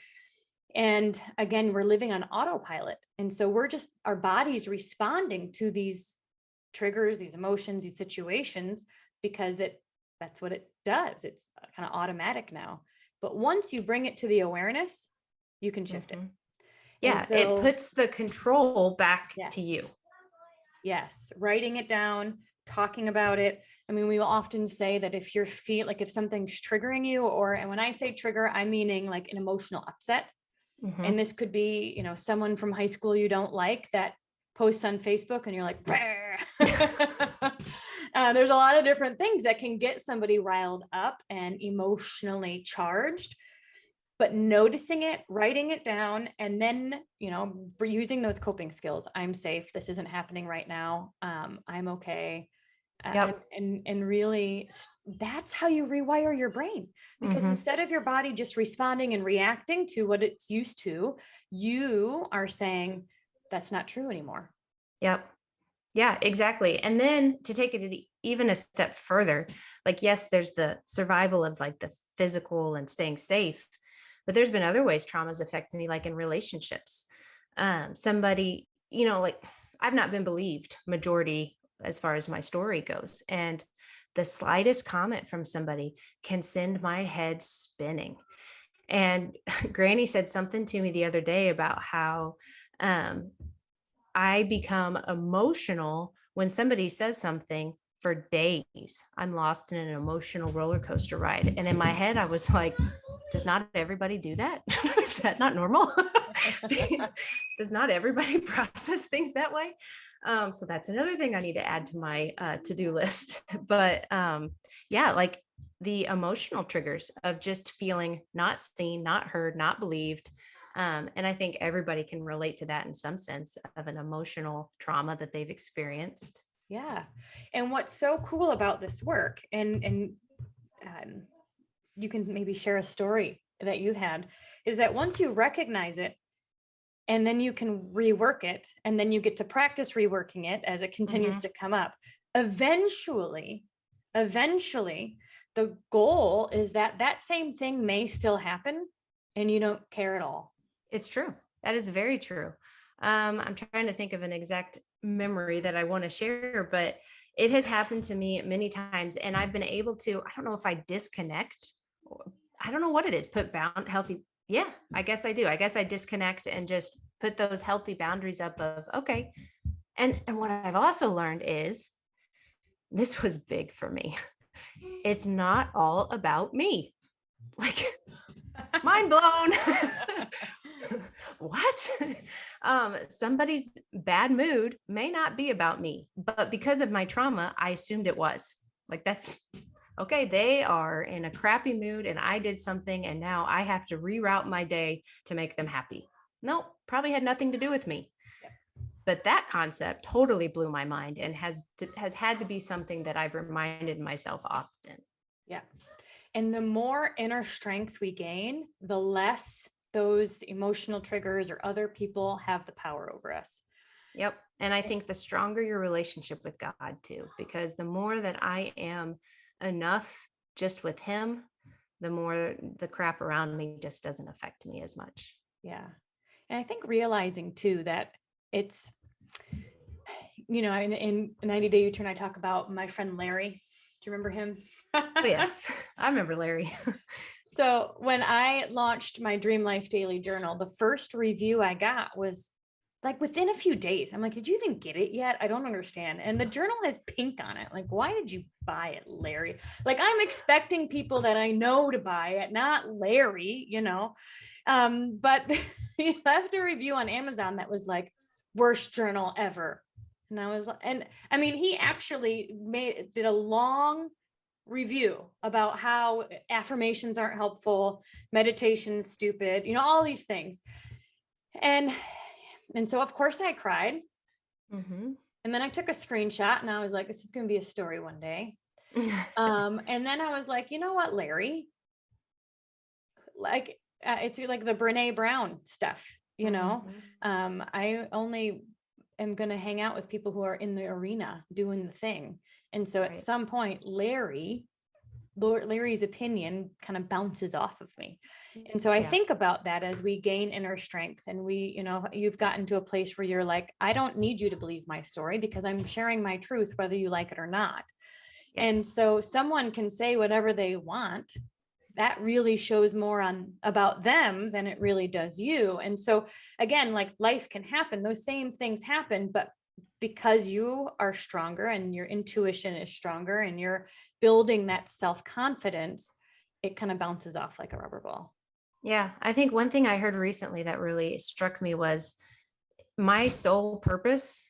And again, we're living on autopilot. And so we're just, our body's responding to these triggers, these emotions, these situations, because that's what it does. It's kind of automatic now. But once you bring it to the awareness, you can shift it. Yeah, so, it puts the control back to you. Yes, writing it down, talking about it. I mean, we will often say that if you're if something's triggering you, and when I say trigger, I'm meaning like an emotional upset. And this could be, someone from high school you don't like that posts on Facebook and you're like, there's a lot of different things that can get somebody riled up and emotionally charged. But noticing it, writing it down, and then, using those coping skills. I'm safe. This isn't happening right now. I'm okay. And really, that's how you rewire your brain, because instead of your body just responding and reacting to what it's used to, you are saying that's not true anymore. Yep. Yeah, exactly. And then to take it even a step further, like, yes, there's the survival of like the physical and staying safe, but there's been other ways trauma's affected me, like in relationships. Somebody, like, I've not been believed majority as far as my story goes. And the slightest comment from somebody can send my head spinning. And Granny said something to me the other day about how I become emotional when somebody says something for days. I'm lost in an emotional roller coaster ride. And in my head, I was like, does not everybody do that? Is that not normal? Does not everybody process things that way? So that's another thing I need to add to my to-do list. But yeah, like the emotional triggers of just feeling not seen, not heard, not believed. And I think everybody can relate to that in some sense of an emotional trauma that they've experienced. Yeah. And what's so cool about this work, and you can maybe share a story that you had, is that once you recognize it, and then you can rework it, and then you get to practice reworking it as it continues to come up. Eventually, the goal is that that same thing may still happen and you don't care at all. It's true. That is very true. I'm trying to think of an exact memory that I want to share, but it has happened to me many times, and I've been able to, I don't know if I disconnect, I don't know what it is, healthy. Yeah, I guess I do. I guess I disconnect and just put those healthy boundaries up of, okay. And what I've also learned is, this was big for me. It's not all about me. Like, mind blown. What? Somebody's bad mood may not be about me, but because of my trauma, I assumed it was. Like, that's okay. They are in a crappy mood and I did something, and now I have to reroute my day to make them happy. No, probably had nothing to do with me. Yep. But that concept totally blew my mind, and has had to be something that I've reminded myself often. Yeah. And the more inner strength we gain, the less those emotional triggers or other people have the power over us. Yep. And I think the stronger your relationship with God too, because the more that I am enough just with him, the more the crap around me just doesn't affect me as much. Yeah. And I think realizing too that in 90 Day U-Turn, I talk about my friend Larry. Do you remember him? Oh, yes, I remember Larry. So when I launched my Dream Life Daily Journal, the first review I got was like within a few days. I'm like, did you even get it yet? I don't understand. And the journal has pink on it. Like, why did you buy it, Larry? Like, I'm expecting people that I know to buy it, not Larry, But he left a review on Amazon that was like, worst journal ever. And I mean, he actually did a long review about how affirmations aren't helpful, meditation's stupid, all these things. And so of course I cried. Mm-hmm. And then I took a screenshot and I was like, this is going to be a story one day. And then I was like, you know what, Larry, like, it's like the Brene Brown stuff, Mm-hmm. I only am going to hang out with people who are in the arena doing the thing. And so at some point, Larry's opinion kind of bounces off of me. And so I think about that as we gain inner strength and you've gotten to a place where you're like, I don't need you to believe my story because I'm sharing my truth, whether you like it or not. Yes. And so someone can say whatever they want. That really shows more about them than it really does you. And so again, like life can happen, those same things happen, but because you are stronger and your intuition is stronger and you're building that self-confidence, it kind of bounces off like a rubber ball. Yeah. I think one thing I heard recently that really struck me was my sole purpose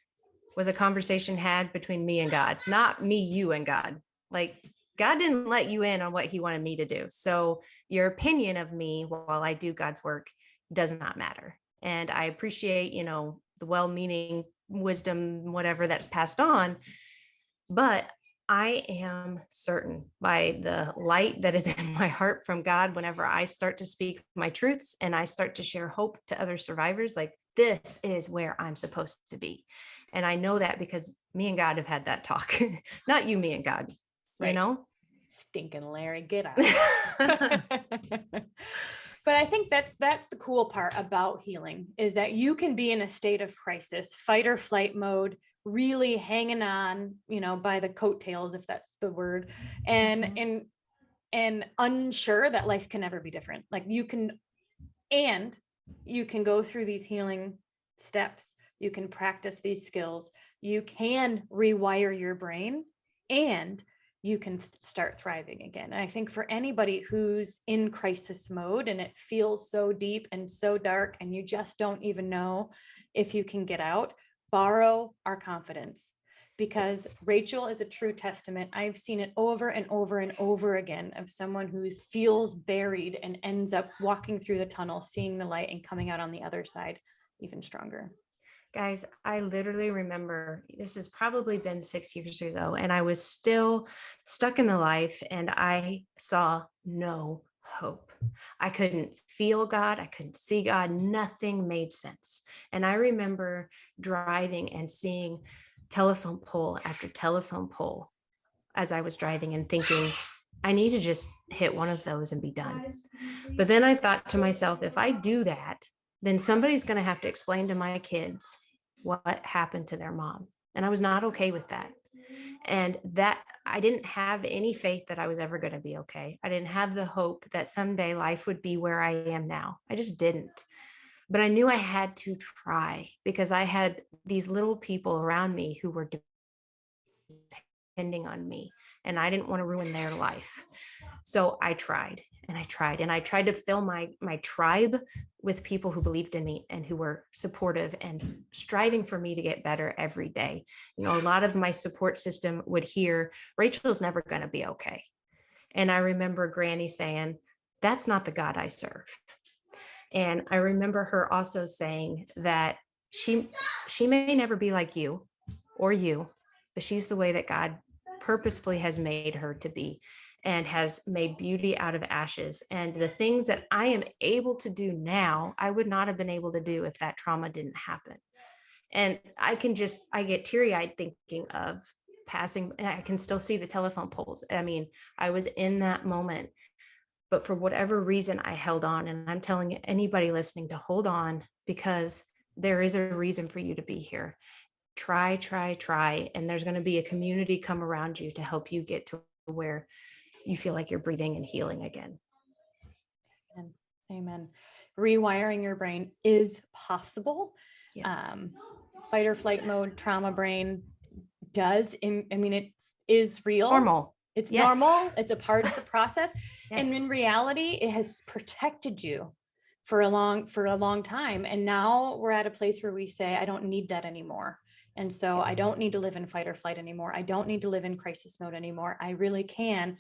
was a conversation had between me and God, not me, you, and God. Like, God didn't let you in on what he wanted me to do. So your opinion of me while I do God's work does not matter. And I appreciate, the well-meaning wisdom, whatever that's passed on. But I am certain by the light that is in my heart from God, whenever I start to speak my truths and I start to share hope to other survivors, like this is where I'm supposed to be. And I know that because me and God have had that talk, not you, me and God, right. Stinking Larry, get out. But I think that's the cool part about healing is that you can be in a state of crisis, fight or flight mode, really hanging on, by the coattails, if that's the word, and unsure that life can never be different. Like you can go through these healing steps. You can practice these skills. You can rewire your brain and you can start thriving again. And I think for anybody who's in crisis mode and it feels so deep and so dark and you just don't even know if you can get out, borrow our confidence. Because Rachel is a true testament. I've seen it over and over and over again of someone who feels buried and ends up walking through the tunnel, seeing the light and coming out on the other side even stronger. Guys, I literally remember this has probably been 6 years ago, and I was still stuck in the life and I saw no hope. I couldn't feel God. I couldn't see God. Nothing made sense. And I remember driving and seeing telephone pole after telephone pole as I was driving and thinking, I need to just hit one of those and be done. But then I thought to myself, if I do that, then somebody's going to have to explain to my kids what happened to their mom. And I was not okay with that. And that I didn't have any faith that I was ever going to be okay. I didn't have the hope that someday life would be where I am now. I just didn't. But I knew I had to try because I had these little people around me who were depending on me, and I didn't want to ruin their life. So I tried and I tried and I tried to fill my tribe with people who believed in me and who were supportive and striving for me to get better every day. A lot of my support system would hear, Rachel's never going to be okay. And I remember Granny saying, that's not the God I serve. And I remember her also saying that she may never be like you or you, but she's the way that God purposefully has made her to be and has made beauty out of ashes. And the things that I am able to do now, I would not have been able to do if that trauma didn't happen. And I get teary-eyed thinking of passing, and I can still see the telephone poles. I mean, I was in that moment, but for whatever reason, I held on. And I'm telling anybody listening to hold on, because there is a reason for you to be here. try, and there's going to be a community come around you to help you get to where you feel like you're breathing and healing again. Amen. Rewiring your brain is possible. Yes. Fight or flight mode, trauma brain it is real. Normal. It's Yes. normal. It's a part of the process. Yes. And in reality, it has protected you for a long time. And now we're at a place where we say, I don't need that anymore. And so I don't need to live in fight or flight anymore. I don't need to live in crisis mode anymore. I really can.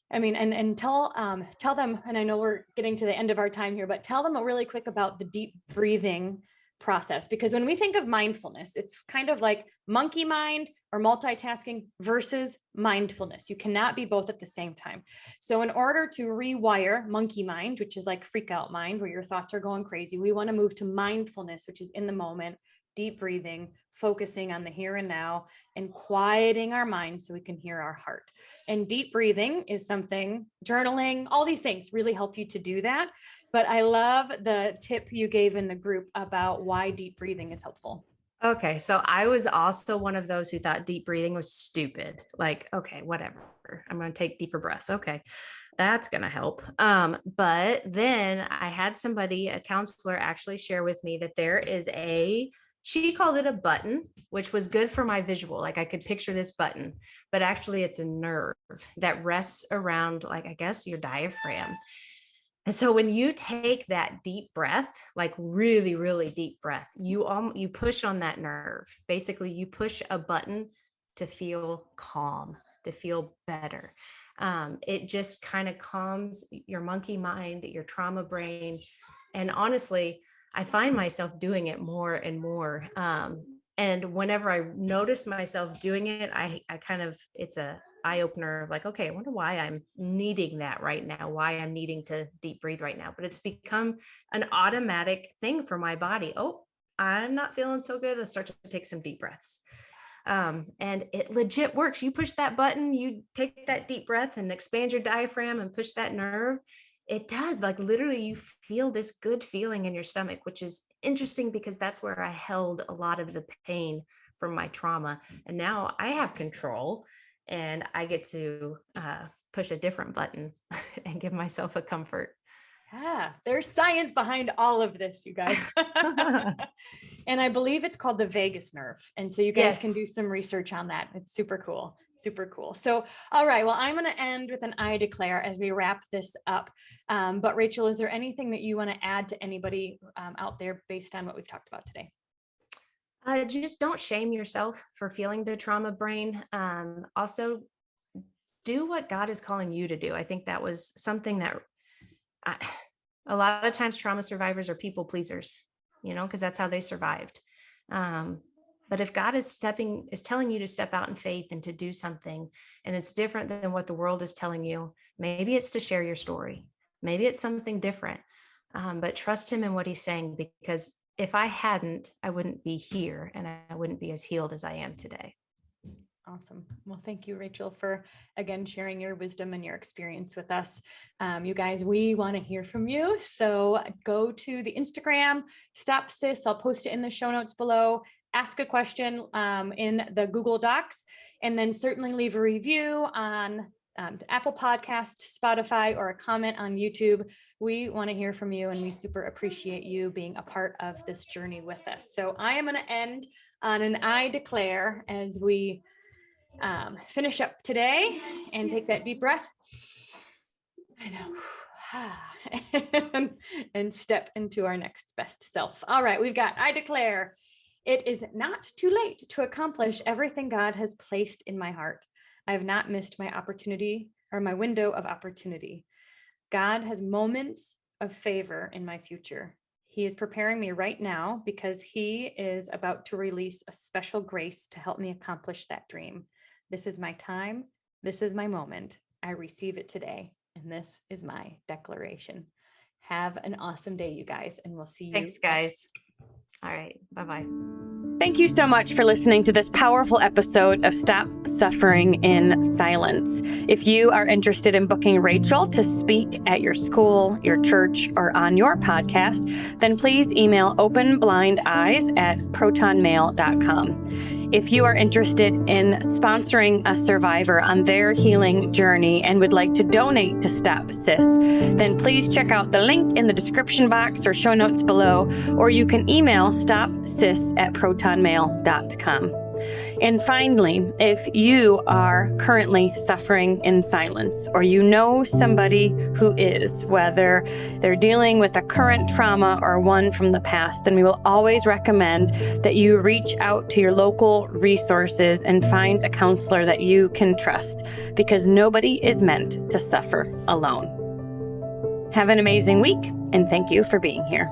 I mean, and tell them, and I know we're getting to the end of our time here, but tell them really quick about the deep breathing process, because when we think of mindfulness, it's kind of like monkey mind or multitasking versus mindfulness. You cannot be both at the same time. So in order to rewire monkey mind, which is like freak out mind, where your thoughts are going crazy, we want to move to mindfulness, which is in the moment, deep breathing, focusing on the here and now, and quieting our mind so we can hear our heart. And deep breathing is something, journaling, all these things really help you to do that. But I love the tip you gave in the group about why deep breathing is helpful. Okay. So I was also one of those who thought deep breathing was stupid. Like, okay, whatever. I'm going to take deeper breaths. Okay. That's going to help. But then I had somebody, a counselor, actually share with me that there is she called it a button, which was good for my visual. Like I could picture this button, but actually it's a nerve that rests around, like, I guess, your diaphragm. And so when you take that deep breath, like really, really deep breath, you push on that nerve. Basically, you push a button to feel calm, to feel better. It just kind of calms your monkey mind, your trauma brain. And honestly, I find myself doing it more and more. And whenever I notice myself doing it, I kind of, it's a eye opener of like, okay, I wonder why I'm needing that right now, why I'm needing to deep breathe right now. But it's become an automatic thing for my body. Oh, I'm not feeling so good. Let's start to take some deep breaths. And it legit works. You push that button, you take that deep breath and expand your diaphragm and push that nerve. It does, like literally you feel this good feeling in your stomach, which is interesting because that's where I held a lot of the pain from my trauma. And now I have control and I get to push a different button and give myself a comfort. Yeah, there's science behind all of this, you guys. And I believe it's called the vagus nerve. And so you guys can do some research on that. It's super cool. Super cool. So, all right. Well, I'm going to end with an I declare as we wrap this up. But Rachel, is there anything that you want to add to anybody out there based on what we've talked about today? Just don't shame yourself for feeling the trauma brain. Also, do what God is calling you to do. I think that was something that a lot of times trauma survivors are people pleasers, because that's how they survived. But if God is telling you to step out in faith and to do something, and it's different than what the world is telling you, maybe it's to share your story. Maybe it's something different. But trust him in what he's saying, because if I hadn't, I wouldn't be here and I wouldn't be as healed as I am today. Awesome. Well, thank you, Rachel, for again sharing your wisdom and your experience with us. You guys, we want to hear from you. So go to the Instagram, Stop Sis. I'll post it in the show notes below. Ask a question in the Google Docs, and then certainly leave a review on Apple Podcast, Spotify, or a comment on YouTube. We want to hear from you, and we super appreciate you being a part of this journey with us. So I am going to end on an I declare as we finish up today and take that deep breath. I know. and step into our next best self. All right, we've got, I declare it is not too late to accomplish everything God has placed in my heart. I have not missed my opportunity or my window of opportunity. God has moments of favor in my future. He is preparing me right now because he is about to release a special grace to help me accomplish that dream. This is my time. This is my moment. I receive it today. And this is my declaration. Have an awesome day, you guys. And we'll see you. Thanks, guys. All right. Bye-bye. Thank you so much for listening to this powerful episode of Stop Suffering in Silence. If you are interested in booking Rachel to speak at your school, your church, or on your podcast, then please email OpenBlindEyes@protonmail.com. If you are interested in sponsoring a survivor on their healing journey and would like to donate to Stop Sis, then please check out the link in the description box or show notes below, or you can email stopsis@protonmail.com. And finally, if you are currently suffering in silence, or you know somebody who is, whether they're dealing with a current trauma or one from the past, then we will always recommend that you reach out to your local resources and find a counselor that you can trust, because nobody is meant to suffer alone. Have an amazing week, and thank you for being here.